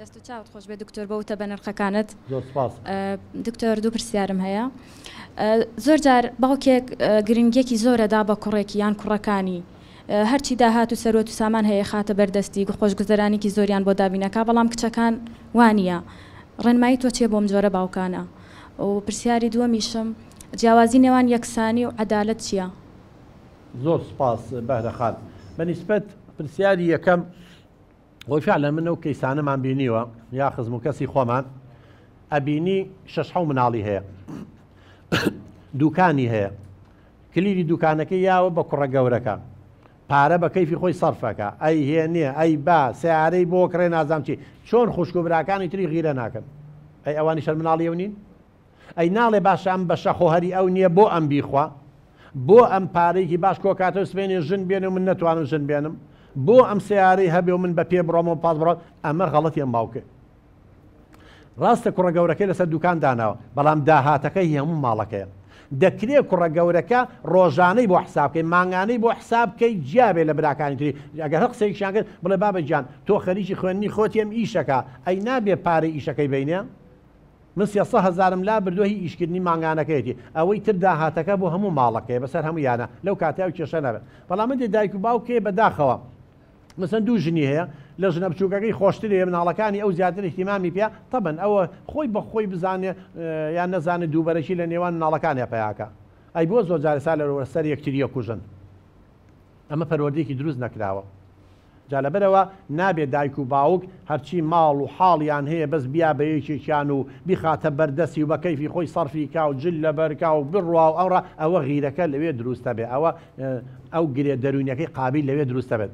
دەست و چاوت خۆش بێ دکتۆر بەوتە بە نرخەکانت. زۆر سپاس. دکتۆر دوو پرسیارم هەیە. زۆر جار باوکێک گرنگێکی زۆرەدا بە کوڕێکی یان کوڕەکانی هەرچی داهات و سەرۆت و سامان هەیە خاتە بەردەستی خۆشگوزەرانێکی زۆریان بۆ دابینەکە بەڵام کچەکان وانە ڕێنمایی تۆ چێ بۆم جۆرە باوکانە و پرسیاری دووەمیشم جیاوازی نێوان یەکسانی و عەدالەت چییە؟ زۆر سپاس بەهرەخان بەنسبەت پرسیاری یەکەم خۆی فعلا من ئەو کەیسانەمان بینیوە یا خزم و کەسی خۆمان ئەبینی شەش حەو مناڵی هەیە دوکانی هەیە کلیری دوکانەکەی یاوە بە کوڕە گەورەکە پارە بە کەیفی خۆی سەرفەکە ئەی هێنێ ئەی با سیارەی بۆ کڕێ نازام چی چۆن خوشک و براکانی تری غیرە ناکەن ئەی ئەوانی شەر مناڵی ئەو نین ئەی ناڵێ باشە ئەم بە شەخۆهەری ئەو نییە بۆ ئەم بیخوا بۆ ئەم پارەیەکی باش کۆکاتەوە سبێنێ ژن بێنێ و من نەتوانم ژن بێنم بۆ ئەم سیارەی هەبێ و من بە پێ بڕۆمە و پاس بڕۆ ئەمە غەڵەتی ئەم باوکێ ڕاستە کوڕە گەورەکەی لەسەر دوکان داناوە بەڵام داهاتەکەی هەموو ماڵەکەیە دەکرێت کوڕە گەورەکە ڕۆژانەی بۆ حسابکەی مانگانەی بۆ حسابکەی جیابێ لە براکانی تری ئەگەر هەر قسەیەکیان کرد بڵێ بابەجان تۆ خەریکی خوێندنی خۆتی ئەم ئیشەکە ئەی نابێ پارەی ئیشەکەی بینێ من 300,000 لا بردووە هی ئیشکردنی مانگانەکەیەتی ئەوەی تر داهاتەکە بۆ هەموو ماڵەکەی بەسەر هەموو یانە لەو کاتیا و کێشە نەبێت بەڵام من دایک و باوکێ بەداخەوە مثلا دوو ژنی هەیە لە ژنە بچووکەکەی خۆشترێ مناڵەکانی ئەو زیاتر احتیمامی پێ تەبەن ئەوە خۆی بە خۆی بزانێ یان نەزانێت دووبەرەکی لە نێوان مناڵەکانی پێیاکە ئەی بۆ زۆر جارە سا لەوە سەر یەکتریە کوژن ئەمە پەروەردەیەکی دروست نەکراوە جا لەبەرەوە نابێت دایک و باوک هەرچی ماڵ و حاڵیان هەیە بەس بیا بە یەکێکیان و بیخاتە بەردەستی و بە کەیفی خۆی سەرفی کا و جل لەبەرکا و بڕوا و ئەوڕە ئەوە غیرەکە لەوێ دروستە بێ ئەوە ئەو گرێ دەرونیەکەی قابل لەوێ دروستە بێت